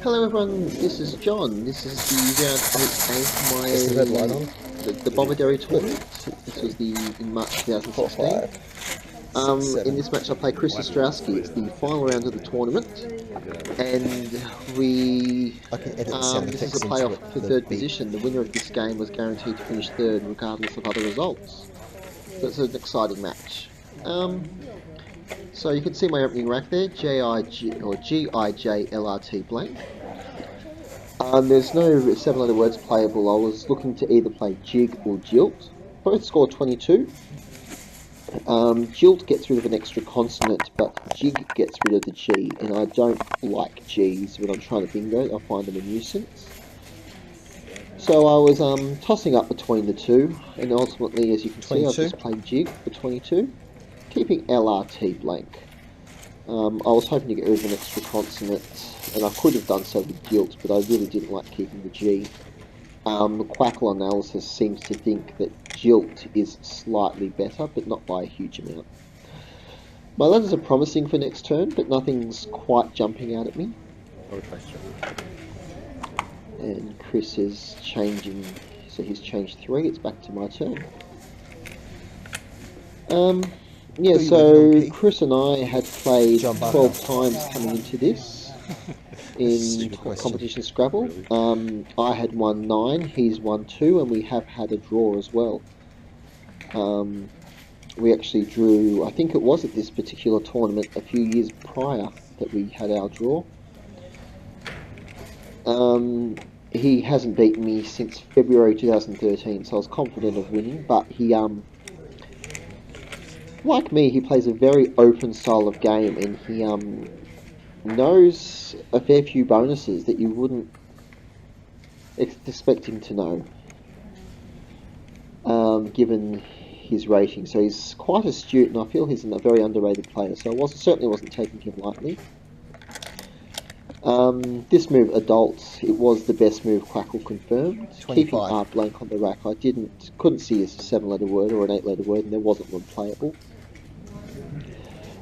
Hello everyone, this is John. This is the round 8 game for the Bomaderry Tournament. This was in March 2016. In this match I play Chris Ostrowski. It's the final round of the tournament. And this is a playoff for third position. The winner of this game was guaranteed to finish third regardless of other results. So it's an exciting match. So you can see my opening rack there, GIJLRT blank. There's no 7-letter words playable. I was looking to either play Jig or Jilt. Both scored 22. Jilt gets rid of an extra consonant, but Jig gets rid of the G, and I don't like G's when I'm trying to bingo. I find them a nuisance. So I was tossing up between the two, and ultimately, as you can see, I just played Jig for 22. Keeping LRT blank. I was hoping to get rid of an extra consonant, and I could have done so with Jilt, but I really didn't like keeping the G. The Quackle analysis seems to think that Jilt is slightly better, but not by a huge amount. My letters are promising for next turn, but nothing's quite jumping out at me. And Chris is changing, so he's changed 3, it's back to my turn. Yeah, so Chris and I had played 12 times coming into this in competition Scrabble. I had won 9, he's won 2, and we have had a draw as well. We actually drew, I think it was at this particular tournament a few years prior that we had our draw. He hasn't beaten me since February 2013, so I was confident of winning, but he like me, he plays a very open style of game, and he knows a fair few bonuses that you wouldn't expect him to know, given his rating. So he's quite astute, and I feel he's a very underrated player, so I certainly wasn't taking him lightly. This move, Adults, it was the best move, Quackle confirmed. 25. Keeping R blank on the rack, I couldn't see a 7-letter word or an 8-letter word, and there wasn't one playable.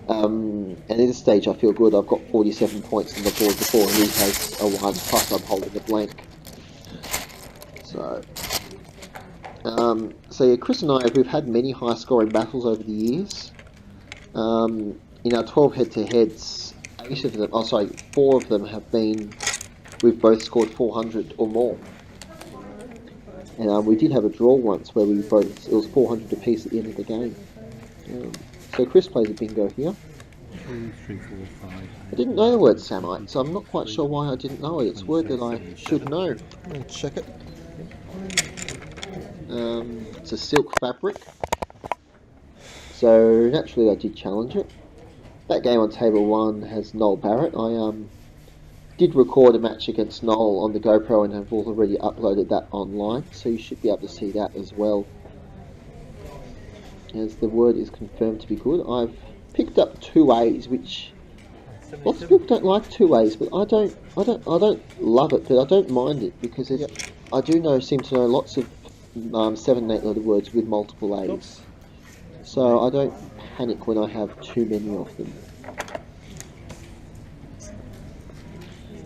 And at this stage I feel good. I've got 47 points on the board before he has a 1, plus I'm holding a blank. So yeah, Chris and I, we've had many high scoring battles over the years. In our 12 head-to-heads, 4 of them have been, we've both scored 400 or more. And we did have a draw once where it was 400 apiece at the end of the game. So Chris plays a bingo here. 2, 3, 4, 5. I didn't know the word Samite, so I'm not quite sure why I didn't know it. It's a word that I should know. Check it. It's a silk fabric. So naturally I did challenge it. That game on table 1 has Noel Barrett. I did record a match against Noel on the GoPro and have already uploaded that online, so you should be able to see that as well. As the word is confirmed to be good. I've picked up 2 A's, which lots of people don't like 2 A's, but I don't love it, but I don't mind it because I seem to know lots of 7 and 8-letter words with multiple A's. So I don't panic when I have too many of them.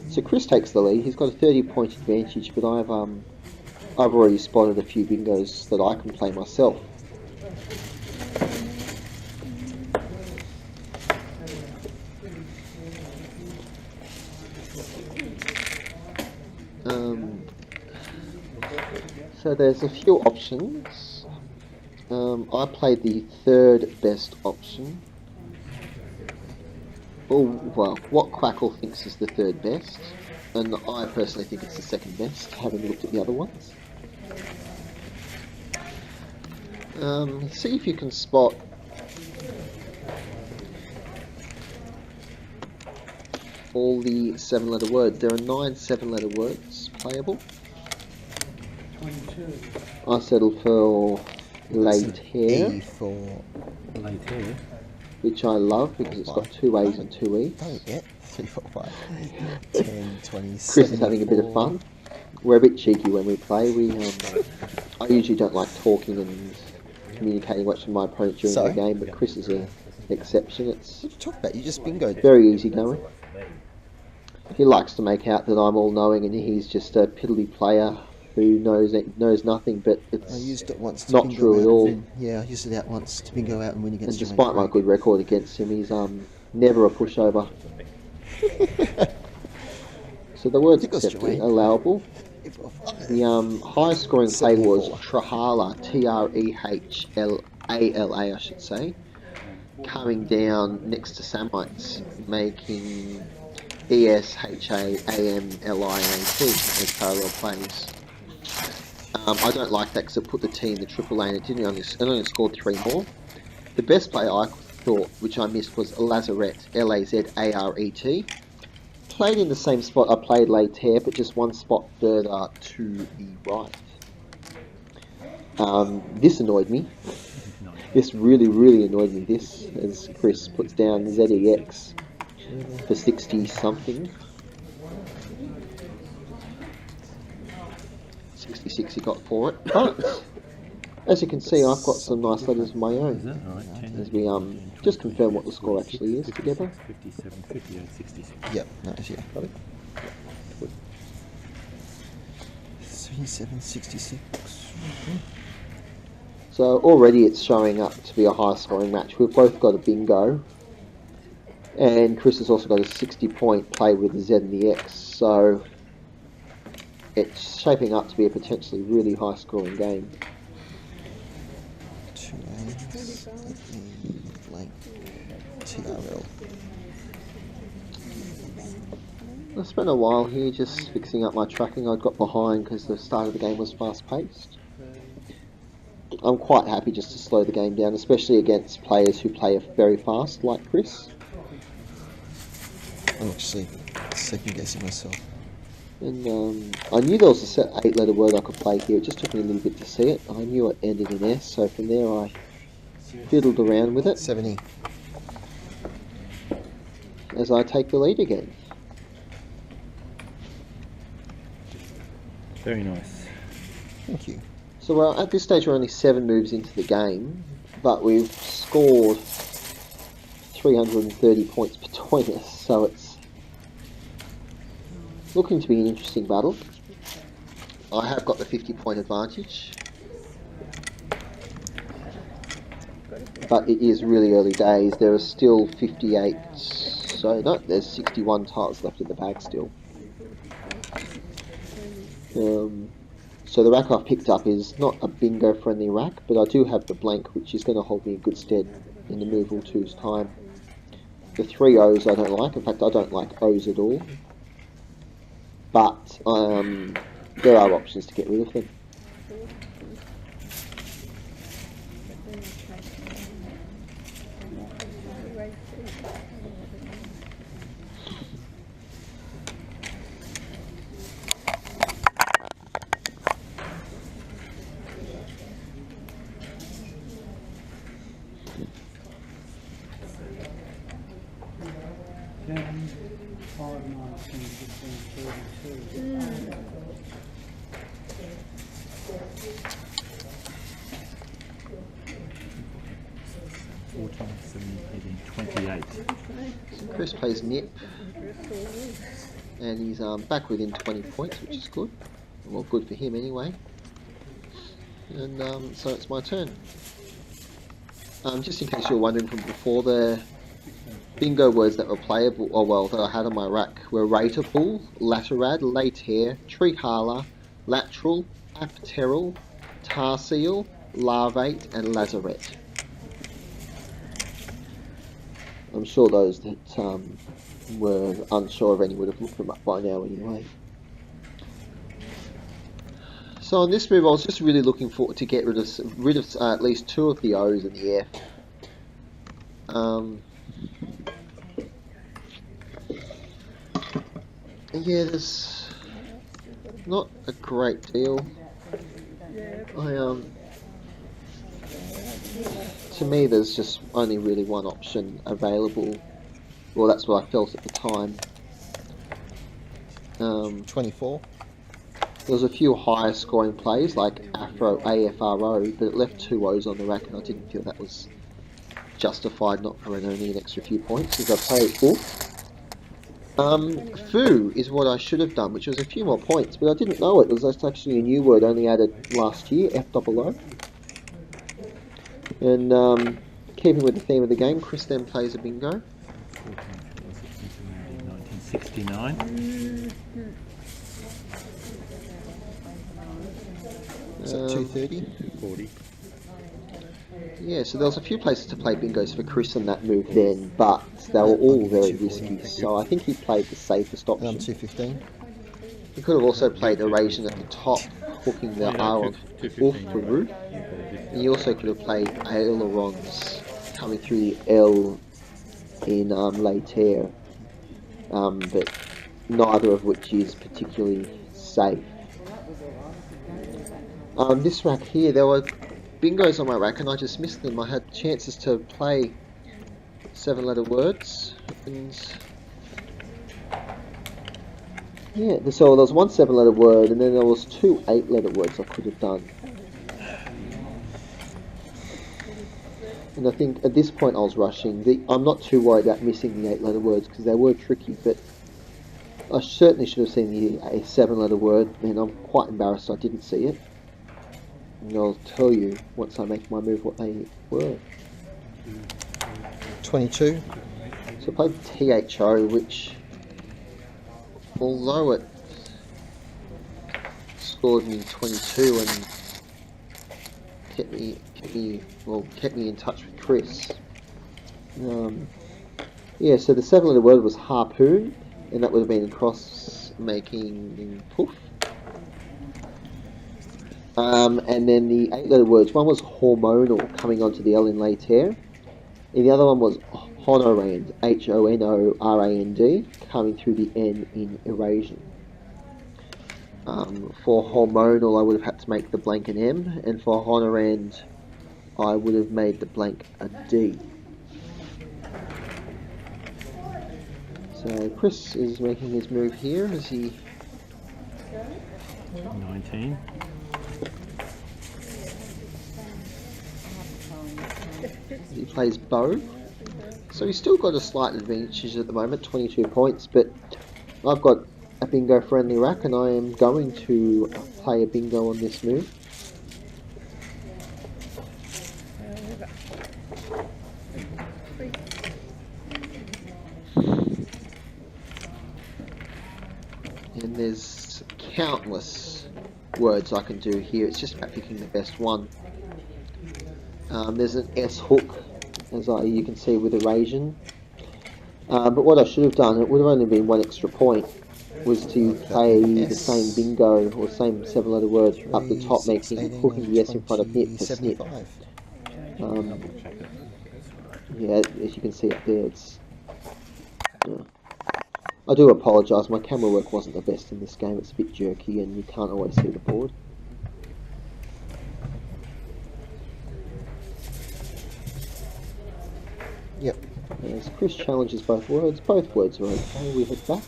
So Chris takes the lead. He's got a 30-point advantage, but I've already spotted a few bingos that I can play myself. So there's a few options. I played the 3rd best option. Oh, well, what Quackle thinks is the 3rd best, and I personally think it's the 2nd best, having looked at the other ones. See if you can spot all the 7-letter words. There are 9 7-letter words playable. 22. I settled for late hair. E for late hair, which I love because it's got 2 A's and 2 E's. Don't get 3, 4, 5, 10, 20, Chris is having a bit of fun. We're a bit cheeky when we play. I usually don't like talking and communicating much with my opponent during the game, but Chris is an exception. It's what you talk about? You just bingoed. Very easy going. He likes to make out that I'm all-knowing and he's just a piddly player who knows nothing, but I used it once to not bingo true out at all. and win. Yeah, I used it out once to bingo out and win And against despite my good record against him, he's never a pushover. So the word's accepted, allowable. The highest scoring play was Trehala, Trehalla, I should say, coming down next to Samites, making ESHAAMLIAT as parallel plays. I don't like that because it put the T in the triple lane. It only scored 3 more. The best play I thought, which I missed, was Lazaret, Lazaret. Played in the same spot I played Later, but just one spot further to the right. This annoyed me. This really annoyed me. This, as Chris puts down ZEX for 60 something. 66 he got for it. But as you can see, I've got some nice letters of my own. As we just confirm what the score actually is together. 57, 58, 66. Yep, nice, yeah. 77, 66. So already it's showing up to be a high scoring match. We've both got a bingo. And Chris has also got a 60-point play with the Z and the X. So it's shaping up to be a potentially really high scoring game. 2 A's, blank, TRL. I spent a while here just fixing up my tracking. I got behind because the start of the game was fast paced. I'm quite happy just to slow the game down, especially against players who play very fast, like Chris. I'm actually second guessing myself. And I knew there was a set 8-letter word I could play here. It just took me a little bit to see it. I knew it ended in S, so from there I fiddled around with it 70. as I take the lead again. Very nice. Thank you. So at this stage we're only 7 moves into the game, but we've scored 330 points between us, so it's looking to be an interesting battle. I have got the 50-point advantage, but it is really early days. There are still 58, so no, there's 61 tiles left in the bag still. So the rack I've picked up is not a bingo friendly rack, but I do have the blank, which is going to hold me in good stead in the move all 2's time. The 3 O's I don't like. In fact, I don't like O's at all. But there are options to get rid of them. Chris plays Nip, and he's back within 20 points, which is good. Well, good for him anyway. And so it's my turn. Just in case you were wondering from before, the bingo words that were playable, or well, that I had on my rack were rateable, laterad, later, trehala, lateral, apteral, tarsial, larvate, and lazaret. I'm sure those that were unsure of any would have looked them up by now anyway. So on this move I was just really looking forward to get rid of at least 2 of the O's and the F. Yeah, there's not a great deal. To me, there's just only really one option available. Well, that's what I felt at the time. 24. There was a few higher scoring plays like Afro, AFRO, but it left 2 O's on the rack, and I didn't feel that was justified, not for only an extra few points, as I play it full. Foo is what I should have done, which was a few more points, but I didn't know it. It was actually a new word only added last year, F-O-O. And keeping with the theme of the game, Chris then plays a bingo. 1969. Is that 230? 240. Yeah, so there was a few places to play bingos for Chris on that move then, but they were all very risky, so I think he played the safest option. 215. He could have also played Eurasian at the top, hooking the R on Wolf for Roof. And he also could have played ailerons coming through the L in Later, but neither of which is particularly safe. This rack here, there were bingos on my rack and I just missed them. I had chances to play 7-letter words, and yeah, so there was one 7-letter word and then there was 2 8-letter words I could have done. And I think at this point I was rushing. I'm not too worried about missing the 8-letter words because they were tricky, but I certainly should have seen the 7-letter word, and I'm quite embarrassed I didn't see it. And I'll tell you once I make my move what they were. 22. So I played THO, which, although it scored me 22 and kept me in touch with Chris. Yeah, so the 7-letter word was harpoon, and that would have been cross making poof. And then the 8-letter words, one was hormonal, coming onto the L in Later, and the other one was honorand, H-O-N-O-R-A-N-D, coming through the N in Eurasian. For hormonal, I would have had to make the blank an M, and for honorand, I would have made the blank a D. So Chris is making his move here as he... 19. He plays bow. So he's still got a slight advantage at the moment, 22 points, but I've got a bingo friendly rack and I am going to play a bingo on this move. And there's countless words I can do here, it's just about picking the best one. There's an S hook, as you can see with Eurasian. But what I should have done, it would have only been 1 extra point, was to play the same bingo or same 7-letter word up the top, making hooking the S in front of Nip for snip. Yeah, as you can see up there, it's... Yeah. I do apologise, my camera work wasn't the best in this game, it's a bit jerky and you can't always see the board. Yep. As Chris challenges both words are okay, we head back.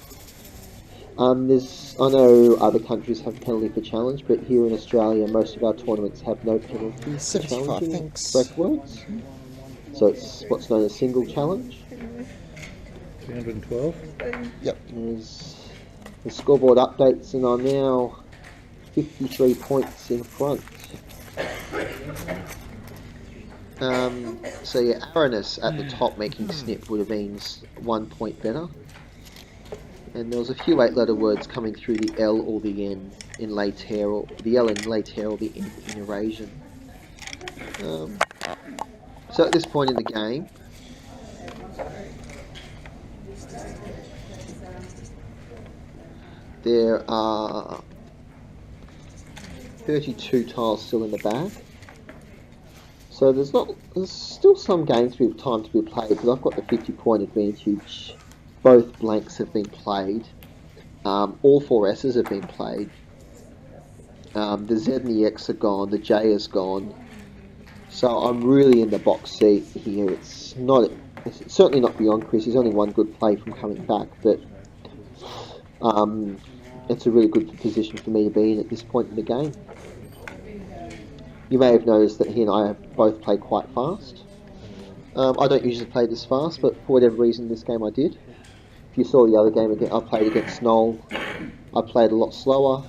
I know other countries have penalty for challenge, but here in Australia most of our tournaments have no penalty for challenging correct words. So it's what's known as single challenge. 312. Yep. There's the scoreboard updates and I'm now 53 points in front. So yeah, Aranis at the top making snip would have been 1 point better. And there was a few 8-letter words coming through the L or the N in Later, or the L in Later or the N in Eurasian. So at this point in the game, there are 32 tiles still in the bag. So there's still some games with time to be played, but I've got the 50-point advantage. Both blanks have been played. All 4 S's have been played. The Z and the X are gone. The J is gone. So I'm really in the box seat here. It's certainly not beyond Chris. He's only 1 good play from coming back, but it's a really good position for me to be in at this point in the game. You may have noticed that he and I have both played quite fast. I don't usually play this fast, but for whatever reason this game I did. If you saw the other game again, I played against Noel. I played a lot slower,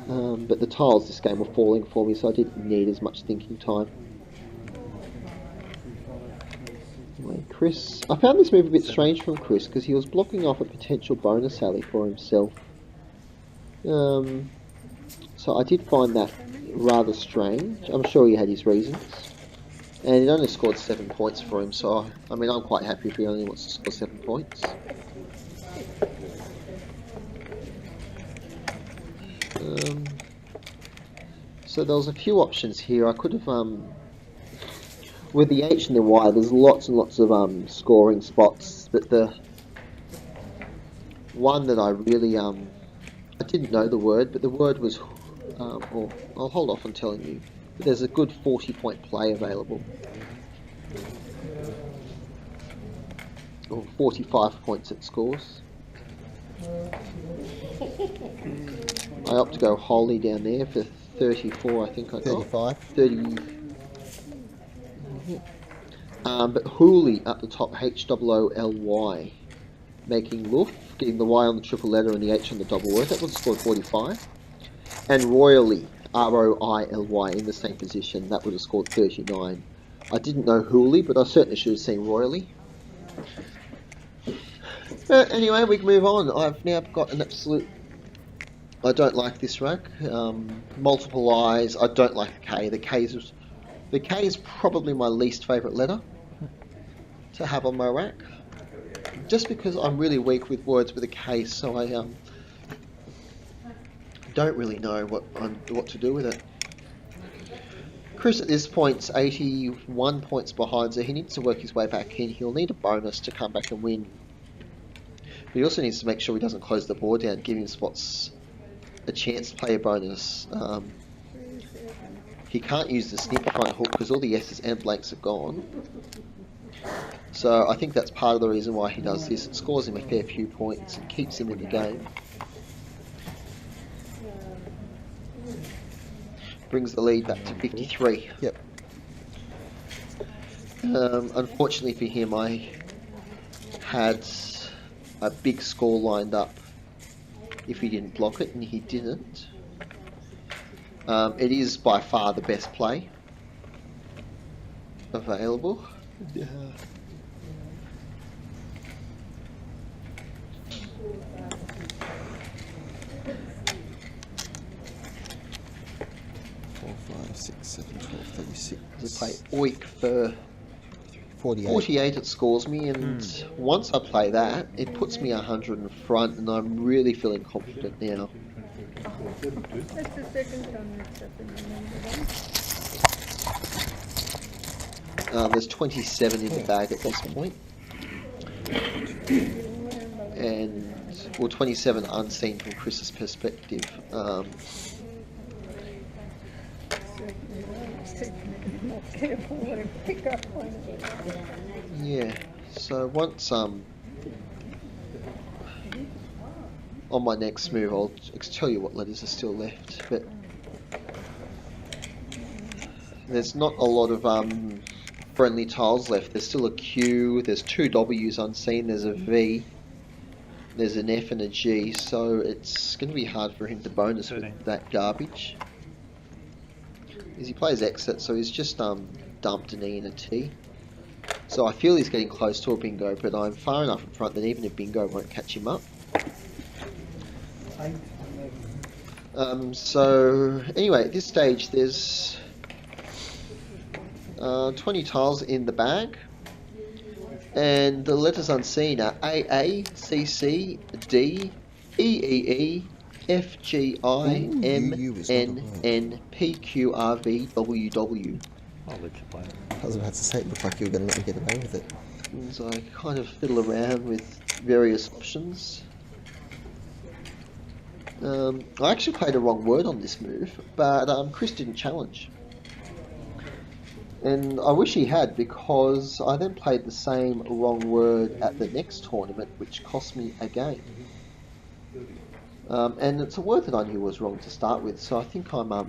but the tiles this game were falling for me, so I didn't need as much thinking time. Anyway, Chris, I found this move a bit strange from Chris because he was blocking off a potential bonus alley for himself. So I did find that rather strange. I'm sure he had his reasons. And it only scored 7 points for him, so I mean, I'm quite happy if he only wants to score 7 points. So there was a few options here. I could have, with the H and the Y, there's lots and lots of scoring spots, but the one that I really, I didn't know the word, but the word was, or I'll hold off on telling you, but there's a good 40-point play available. Or 45 points it scores. I opt to go wholly down there for 34, I think I got. 35. 30. But Hooley up the top, H-O-O-L-Y, making Loof, getting the Y on the triple letter and the H on the double word. That one scored 45. And Royally, R-O-I-L-Y, in the same position. That would have scored 39. I didn't know Hooley, but I certainly should have seen Royally. But anyway, we can move on. I've now got an absolute... I don't like this rack. Multiple I's. I don't like the K. The K is probably my least favourite letter to have on my rack. Just because I'm really weak with words with a K, so I don't really know what to do with it. Chris at this point's 81 points behind, so he needs to work his way back in. He'll need a bonus to come back and win. But he also needs to make sure he doesn't close the board down, giving spots a chance to play a bonus. He can't use the snip front hook because all the S's and blanks are gone. So I think that's part of the reason why he does this. It scores him a fair few points and keeps him in the game. Brings the lead back to 53. Yep. Unfortunately for him, I had a big score lined up if he didn't block it, and he didn't. It is by far the best play available. Yeah. Four, 5, 6, 7, 12, 36. I play Oik for 48. 48 it scores me, and once I play that, it puts me 100 in front, and I'm really feeling confident now. That's the second time it's happened. There's 27 in the bag at this point. And, well, 27 unseen from Chris's perspective. Yeah, so once on my next move I'll tell you what letters are still left, but there's not a lot of friendly tiles left. There's still a Q, there's 2 W's unseen, there's a V, there's an F and a G, so it's going to be hard for him to bonus with that garbage. As he plays exit, so he's just dumped an E and a T. So I feel he's getting close to a bingo, but I'm far enough in front that even a bingo won't catch him up. So anyway, at this stage there's 20 tiles in the bag, and the letters unseen are A, A, C, C, D, E, E, E, F, G, I, M, N, N, P, Q, R, V, W, W. I'll let you play it. I was about to say, it looked like you were going to let me get away with it. And so I kind of fiddle around with various options. I actually played a wrong word on this move, but Chris didn't challenge. And I wish he had, because I then played the same wrong word at the next tournament, which cost me a game. And it's a word that I knew was wrong to start with, so I think I'm, I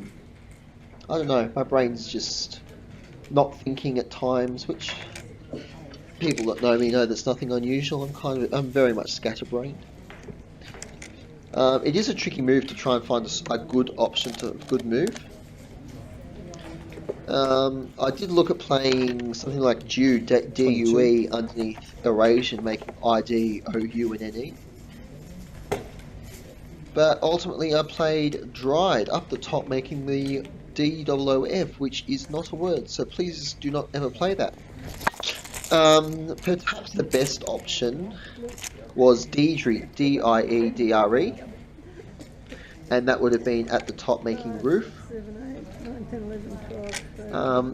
don't know, my brain's just not thinking at times, which people that know me know there's nothing unusual. I'm very much scatterbrained. It is a tricky move to try and find a good option to good move. I did look at playing something like DUE underneath Eurasian, making ID, OU, and NE. But ultimately I played Dried up the top, making the DOOF, which is not a word, so please do not ever play that. Perhaps the best option was DIEDRE, and that would have been at the top, making Roof. 7, 8, 9, 10, 11, 12,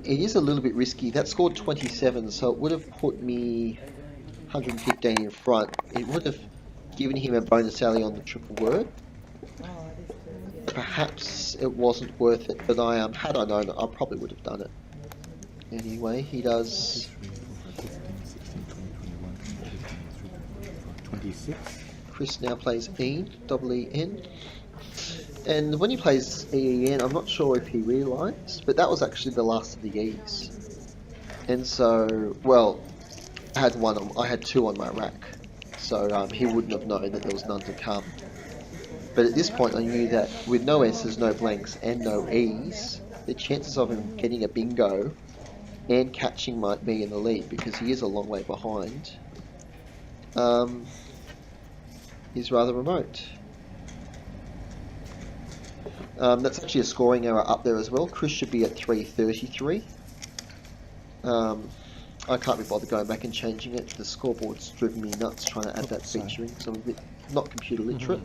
13. It is a little bit risky. That scored 27, so it would have put me 115 in front. It would have given him a bonus alley on the triple word. Perhaps it wasn't worth it, but had I known it, I probably would have done it. Anyway, he does 26. Chris now plays double E-N. And when he plays E-E-N, I'm not sure if he realised, but that was actually the last of the E's. And so, well, I had two on my rack, so he wouldn't have known that there was none to come. But at this point I knew that with no S's, no blanks, and no E's, the chances of him getting a bingo and catching might be in the lead, because he is a long way behind, is rather remote. That's actually a scoring error up there as well. Chris should be at 333. I can't be bothered going back and changing it. The scoreboard's driven me nuts trying to add that featuring, so I'm a bit not computer literate.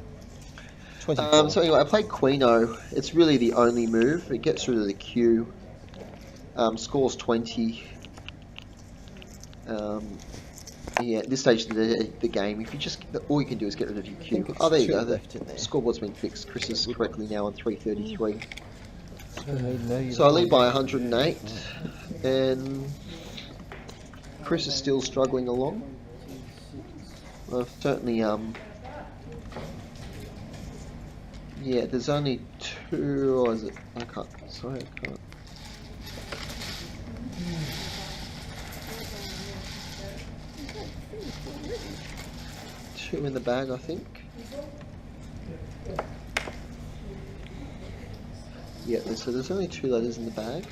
So anyway, I played Queen-O. It's really the only move. It gets rid of the Q. Scores 20. Yeah, at this stage of the game, if you just all you can do is get rid of your Q. Oh, there you go. The scoreboard's been fixed. Chris is correctly now on 333. So I lead by 108, and Chris is still struggling along. I've certainly yeah, there's only two, or is it? I can't. Sorry, I can't. Two in the bag, I think. Yeah, so there's only 2 letters in the bag.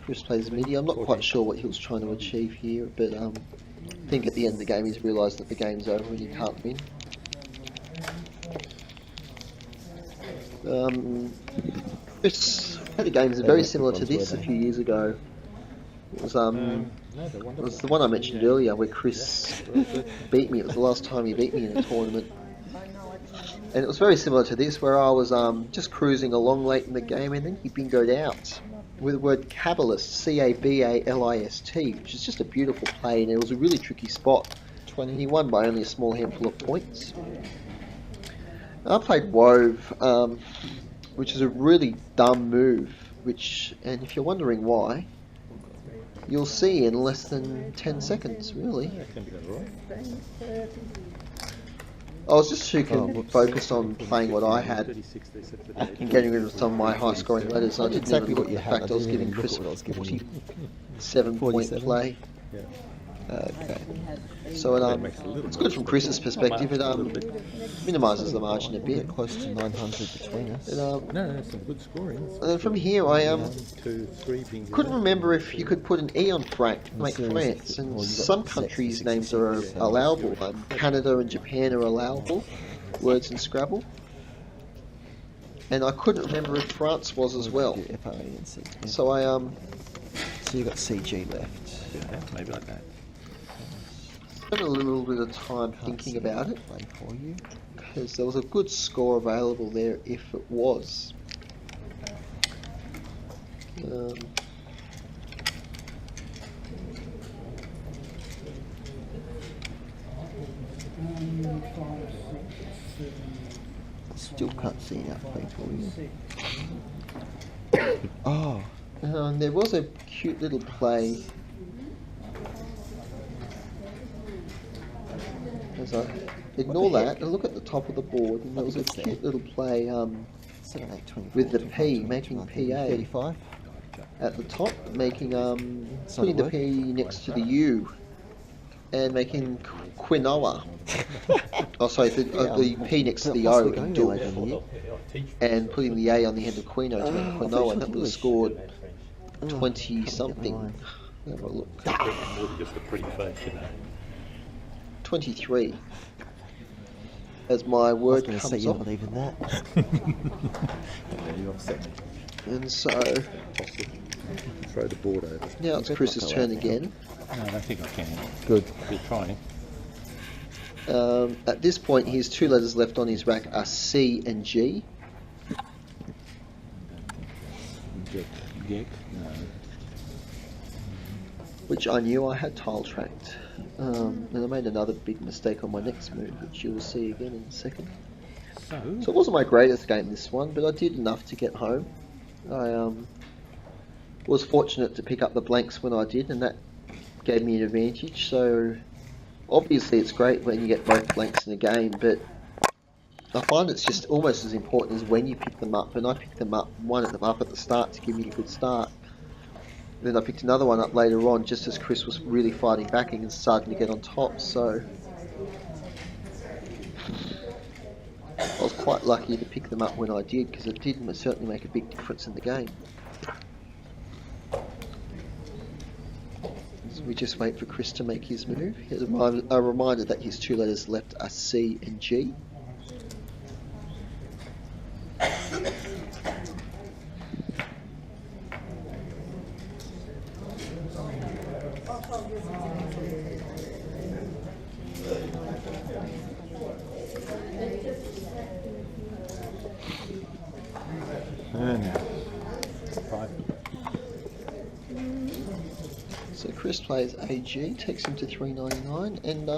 Chris plays midi. I'm not quite sure what he was trying to achieve here, but I think at the end of the game he's realised that the game's over and he can't win. Chris had a game very similar to this a few years ago. It was the one I mentioned earlier where Chris beat me. It was the last time he beat me in a tournament. And it was very similar to this, where I was just cruising along late in the game, and then he bingoed out with the word Cabalist, C-A-B-A-L-I-S-T, which is just a beautiful play, and it was a really tricky spot. And he won by only a small handful of points. I played Wove, which is a really dumb move, and if you're wondering why, you'll see in less than 10 seconds, really. I was just too focused on playing what I had and getting rid of some of my high scoring letters. I didn't even look at the fact I was giving Chris a 47-point play. Okay. So it's good from Chris's perspective. It minimises the margin a bit. Close to 900 between us. No, some good scoring. And then from here, I couldn't remember if you could put an E on Frank to make France. And some countries' names are allowable. Canada and Japan are allowable words in Scrabble. And I couldn't remember if France was as well. So I So you got CG left. Yeah, maybe like that. Spent a little bit of time thinking about it, because there was a good score available there if it was. Still can't see enough play for you. Oh. There was a cute little play. as I ignore that and look at the top of the board, and there was a cute little play 7, 8, 24, with the 25, P, 29, making 30, PA 35. at the top, making not putting a the word. P next to the U, and making quinoa. Oh, sorry, the P next to the O Possibly in going there Doof, later in the year. and putting the A on the end of quino to make I quinoa. thought That you would have said scored Oh, 20 can't get my something. mind. Have a look. More than just a pretty face, you know. 23. As my I was word going to say comes you're off. not even that. You upset me. And so Throw the board over. now it's Chris's turn again. No, I don't think I can. Good. You're trying. At this point, his two letters left on his rack are C and G. Gek? No. Which I knew I had tile tracked. And I made another big mistake on my next move, which you will see again in a second. So it wasn't my greatest game this one, but I did enough to get home. I was fortunate to pick up the blanks when I did, and that gave me an advantage. So obviously it's great when you get both blanks in a game, but I find it's just almost as important as when you pick them up. And I picked them up, one at the start to give me a good start. Then I picked another one up later on, just as Chris was really fighting back and starting to get on top. So I was quite lucky to pick them up when I did, because it did certainly make a big difference in the game. So we just wait for Chris to make his move. Here's a reminder that his two letters left are C and G. No. 5. So Chris plays AG, takes him to 399, and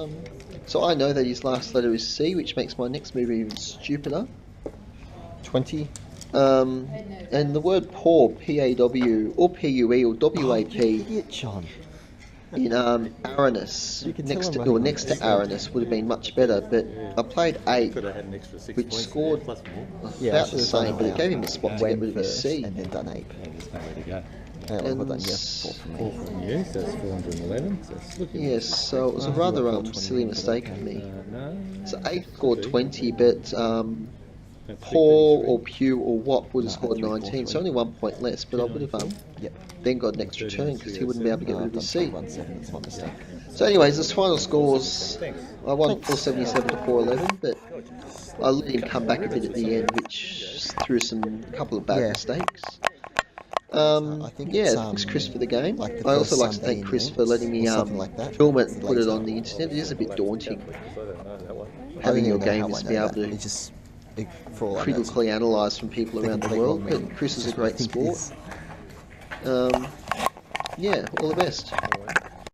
so I know that his last letter is C, which makes my next move even stupider. 20. And the word paw, P-A-W, or P-U-E, or W-A-P, Idiot, John. in Aranus, You can next tell to, I'm or running next to on Aranus would have been much better, but I played 8, Could have had an extra 6 which points scored plus more. Yeah, I about should the have done same, but it that. gave him a spot to get rid of his First C. and then done ape. Yeah, there's nowhere to go. Well, And I've done yes, 4 from me. From you, so that's 411. So that's looking Yes, so it was a Oh, rather you got 420 silly for mistake that, of me. no. So 8 scored 20, but That's Paw 333. or Pew or Wop would have No, scored three, four, 19, so three. only 1 point less, but I would have Yep. then got an extra turn because he wouldn't be able to get rid of his C. 1-7, that's my mistake. So anyways, his final scores, I won 477 to 411, but I let him come back a bit at the end, which threw a couple of bad Yeah. mistakes. I think Yeah, it's, thanks Chris for the game. like the I also first like to Sunday thank Chris in for letting me or something like that. film it and put it Later. on the internet. It is a bit daunting I having don't your even know how games I be know able that. to It's just, for all I know, critically analysed from people the around the complete world, wrong but Chris is a Just what I great think it sport. is. Yeah, all the best.